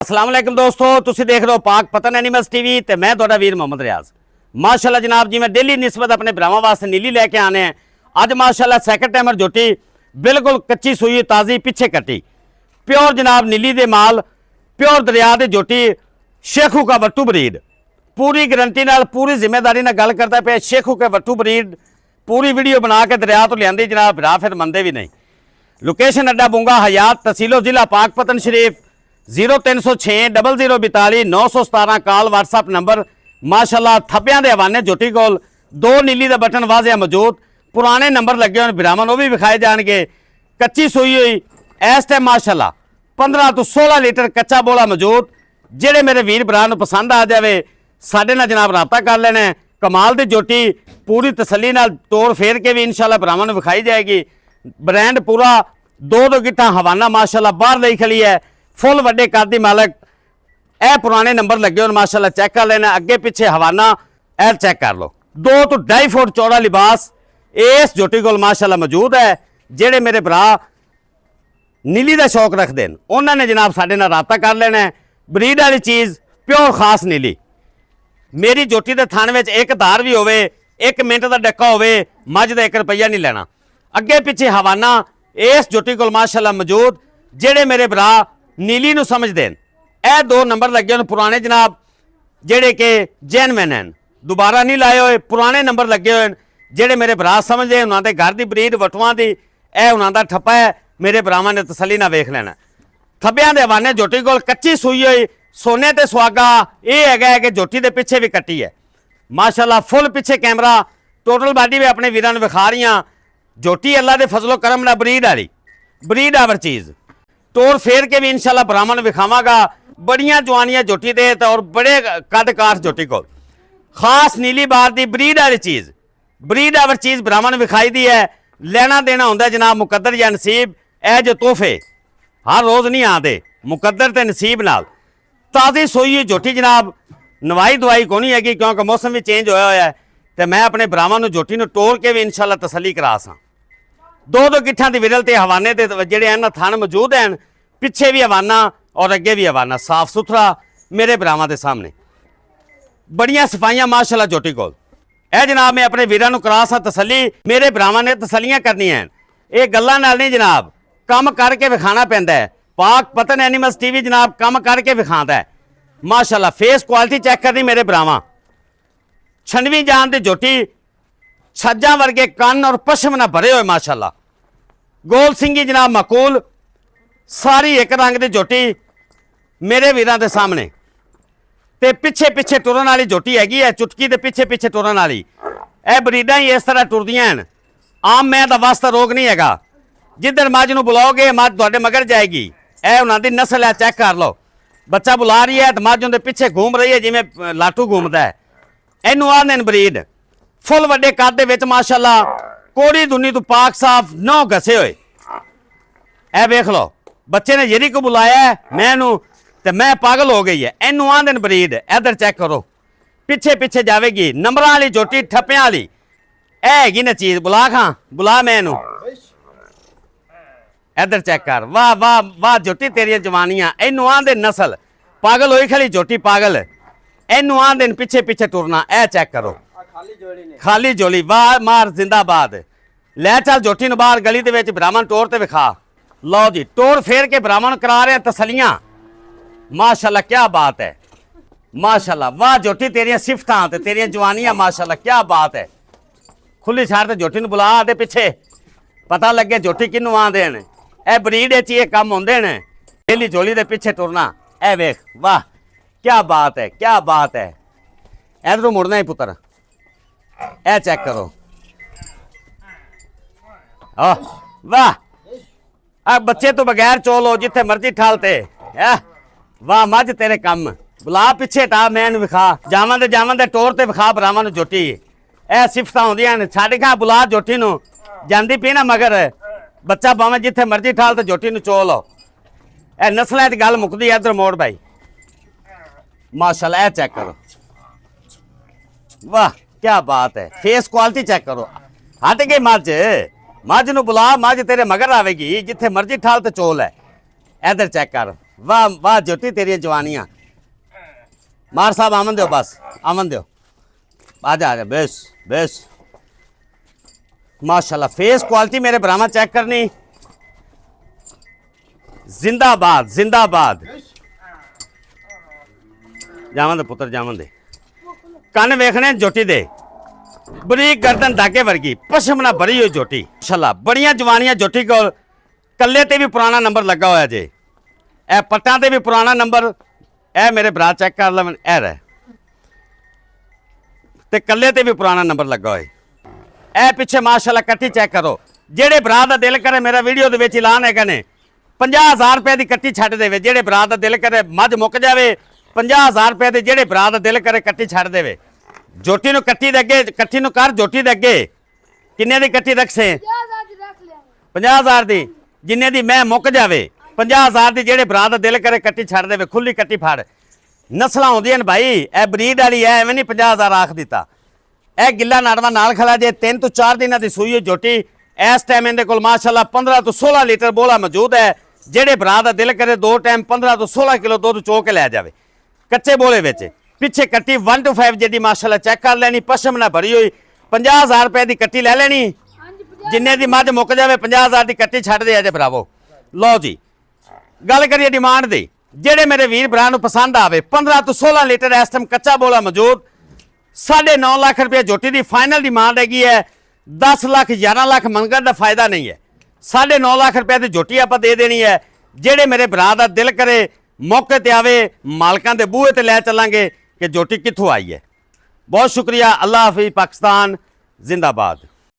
अस्सलाम वालेकुम दोस्तों, तुसी देख रहे हो पाक पतन एनिमल्स टीवी ते मैं तुहाडा वीर मोहम्मद रियाज। माशाल्लाह जनाब जी, मैं डेली निस्बत अपने भरावां वास्ते नीली लैके आने हैं। अज माशाल्लाह सैकंड टाइमर झोटी बिल्कुल कच्ची सूई ताज़ी पिछे कट्टी प्योर जनाब नीली दे माल प्योर दरिया दे झोटी शेखू का वट्टू ब्रीड पूरी गारंटी नाल पूरी जिम्मेदारी नाल गल करदा पे। शेखू के वट्टू ब्रीड पूरी वीडियो बना के दरिया तो लियांदी जनाब, भरा फिर मंदे भी नहीं। लोकेशन अड्डा बुंगा हयात तहसीलो जिला पाक पतन शरीफ 0306 0042 917 कॉल व्हाट्सअप नंबर। माशाल्लाह थप्पियां दे हवाने झोटी कोल दो नीली दा बटन वाजिया मौजूद, पुराने नंबर लगे हुए बिरामन वो भी विखाए जाएंगे। कच्ची सूई हुई इस टाइम माशाल्लाह 15 तो 16 लीटर कच्चा बोला मौजूद। जेड़े मेरे वीर भरा नूं पसंद आ जाए साडे नाल जनाब राबता कर लेना। कमाल दी झोटी पूरी तसल्ली नाल तोड़ फेर के भी इंशाल्लाह भरावां नूं विखाई जाएगी। ब्रांड पूरा दो गिट्ठा हवाना माशाल्लाह बाहर लई खड़ी है, फुल वड्डे कद दी मालक। ए पुराने नंबर लगे हुए माशाल्लाह चेक कर लेना, अगे पिछे हवाना ए चेक कर लो। 2 तो 2.5 फुट चौड़ा लिबास इस झोटी कोल माशाल्लाह मौजूद है। जेड़े मेरे भरा नीली का शौक रखते हैं उन्होंने जनाब साडे नाल राबता कर लेना है। ब्रीड वाली चीज़ प्योर खास नीली। मेरी झोटी के थान में एक धार भी होवे, 1 मिनट का डक्का होवे, मझ का 1 रुपया नहीं लेना। अगे पिछे हवाना इस झोटी कोल माशाल्लाह मौजूद। जेड़े मेरे भरा नीली नूं समझदे हैं ए 2 नंबर लगे हुए पुराने जनाब, जेड़े कि जेनमैन हैं, दोबारा नहीं लाए हुए, पुराने नंबर लगे हुए। जेड़े मेरे भरा समझदे उन्होंने घर की ब्रीड वटुआं की ए उन्होंने ठप्पा है। मेरे भरावां ने तसल्ली नाल वेख लेना। थब्बियां दे हवाने झोटी कोल कच्ची सूई हुई सोने ते सुहागा यह है कि झोटी के पिछे भी कट्टी है माशाल्लाह। फुल पिछे कैमरा टोटल बाडी भी अपने वीरां नूं विखा रही। झोटी अल्लाह के फजलो करम नाल ब्रीड वाली ब्रीड आवर चीज़ तोड़ फेर के भी इंशाल्लाह भरावां नूं विखावांगा। बड़ियां जवानियां झोटी दे और बड़े कद काठ झोटी कोल खास नीली बार की ब्रीड वाली चीज़ ब्रीड आवर चीज़ भरावां नूं विखाई दी है। लेना देना होंदा जनाब मुकद्दर या नसीब। ए जो तोहफे हर रोज़ नहीं आते, मुकद्दर ते नसीब नाल ताज़ी सोई हुई झोटी जनाब। नवाई दवाई को नहीं हैगी क्योंकि मौसम भी चेंज होया है। तो मैं अपने भरावां नूं झोटी नूं तोड़ के भी इंशाल्लाह तसल्ली करा सा। 2 गिट्ठां दी विरल ते हवाने ते जेड़े हैं थान मौजूद हैं, पिछे भी हवाना और अगे भी हवाना साफ सुथरा मेरे भरावां दे सामने। बड़ियां सफाइयां माशाल्लाह झोटी कोल। ए जनाब मैं अपने वीरां नूं करा सा तसल्ली। मेरे भरावां ने तसल्लियां करनियां ये गल्लां नाल नहीं जनाब, काम करके विखाना पैंदा है। पाक पतन एनिमल्स टीवी जनाब काम करके विखाता है माशाल्लाह। फेस क्वालिटी चेक करनी मेरे भरावां। 96 जान दी झोटी, छज्जा वर्गे कन और पशम ना भरे हुए माशाल्लाह। गोल सिंगी जनाब मकूल, सारी एक रंग की झोटी मेरे वीरां दे सामने। ते पिछे पिछे टुरन वाली झोटी हैगी है, चुटकी दे पिछे पिछे टुरन वाली। ए ब्रीडां ही इस तरह टुरदियां हैं। आम मैं दा वास्ता रोग नहीं हैगा। जिधर मझ नूं बुलाओगे मझ तुहाडे मगर जाएगी। ए उन्हां दी नस्ल है, चेक कर लो। बच्चा बुला रही है तो मझ उहदे पिछे घूम रही है जिवें लाटू घूमदा है। इहनूं आखदे ने ब्रीड। फुल वड्डे कद दे विच माशाल्लाह कोड़ी दुनी तो पाक साफ 9 घसे हुए। ए वेख लो बच्चे ने यरी को बुलाया है मैनू ते मैं पागल हो गई है। इनू आंदे ब्रीड। इधर चेक करो पिछे पिछे जाएगी नंबर वाली झोटी ठप्पियां वाली हैगी ना चीज़। बुला खां बुला मैनू। इधर चेक कर वाह वाह वाह झोटी तेरियां जवानियां। इनू आंदे नस्ल पागल होई खड़ी झोटी पागल। इनू आंदे पिछे पिछे टुरना। ए चेक करो खाली झोली वाह मार जिंदाबाद। लै चल झोटी नूं बाहर गली दे विच भरावां टोर ते विखा। लो जी टोर फेर के भरावां करा रहे हैं तसलियां माशाल्लाह। क्या बात है माशाल्लाह। वाह झोटी तेरियां सिफतां ते तेरियां जवानियां माशाल्लाह। क्या बात है। खुली छाड़ ते झोटी नूं बुला दे पिछे पता लगे झोटी किनू आंदे ने। ए ब्रीड च ये काम होंदे ने। डेली झोली दे पिछे टुरना। ए वेख वाह क्या बात है क्या बात है। इधरों मुड़ना ही पुत्र। ए चेक करो वाह। अब बच्चे तो बगैर चोलो जिथे मर्जी ठालते। वाह मझ तेरे कम। बुला पिछे टा मैन विखा जावां दे टोर ते विखा भरावां नूं झोटी। ए सिफतां होंदियां ने। छड्ड खा बुला झोटी नूं जांदी पी ना मगर बच्चा भावें जिथे मर्जी ठाल तो झोटी नूं चो लो। ए नस्लां च गल मुकदी। इधर मोड़ भाई माशाल्लाह। ए चेक करो वाह क्या बात है। फेस क्वालिटी चेक करो। हट गई मझ नूं बुला मझ तेरे मगर आवेगी जिथे मर्जी ठाल तो चोल है। इधर चेक कर वाह वाह जोटी तेरी जवानियां। मार साहब आमन दो, बस आमन दो, आ जा बेस बेस। माशाल्लाह फेस क्वालिटी मेरे भरावा चेक करनी, जिंदाबाद जिंदाबाद। जावन दे पुत्र जावन दे। कन वेखने जोटी दे, बरीक गर्दन धागे वर्गी, पशमना भरी हुई जोटी। माशाल्लाह बड़ियां जवानियां जोटी को, कल्ले ते भी पुराना नंबर लगा होया जे, ए पट्टां ते भी पुराना नंबर। ए मेरे भरा चेक कर लवन, ए रह ते कल्ले ते भी पुराना नंबर लगा होए। ए पिछे माशाल्लाह कट्टी चेक करो। जेड़े भरा दा दिल करे, मेरा वीडियो दे विच ऐलान है कने 50,000 रुपए की कट्टी छड्ड देवे। जेड़े भरा दा दिल करे मझ मुक जावे, 50,000 रुपए दे जेड़े भरा दा दिल करे कट्टी छड्ड देवे। जोटी नूं कट्टी दे अगे, कट्टी नूं कर जोटी दे अगे। किन्ने दी कट्टी रखसे? 50,000 दी। जिन्ने दी मैं मुक जावे, 50,000 दी जेड़े भरा दा दिल करे कट्टी छड्ड देवे। खुली कट्टी फाड़, नस्लां होंदियां ने भाई, ए ब्रीड वाली है, एवें नहीं 50,000 आख दिता। ए गिल्ला नाड़वा नाल खड़ा जे, 3 ਤੋਂ 4 दिनां दी सूई है जोटी। इस टाइम इहदे कोल माशाल्लाह 15 ਤੋਂ 16 लीटर बोला मौजूद है। जेड़े भरा दा दिल करे 2 टाइम 15 ਤੋਂ 16 किलो दुध चो के लै जावे कच्चे बोले विच। पिछे कट्टी 1 to 5 जेडी माशाल्लाह चेक कर लैनी, पशम ना भरी हुई। 50,000 रुपए की कट्टी ले लेनी, जिन्ने दी मझ मुक जावे 50,000 की कट्टी छड्ड दे अजे भरावो। लो जी गल करिए डिमांड दी, जेड़े मेरे वीर भरा नूं पसंद आवे। 15 ਤੋਂ 16 लीटर इस टाइम कच्चा बोला मौजूद। 9.5 लाख रुपये जोटी की फाइनल डिमांड हैगी है। 10 लाख 11 लाख मंगण का फायदा नहीं है। 9.5 लाख रुपये की जोटी आप दे देनी है। जेड़े मेरे भरा का दिल करे मौके ते आवे, मालकां दे बूहे ते लै चलांगे कि जोटी कित्थों आई है। बहुत शुक्रिया। अल्लाह हाफिज़। पाकिस्तान जिंदाबाद।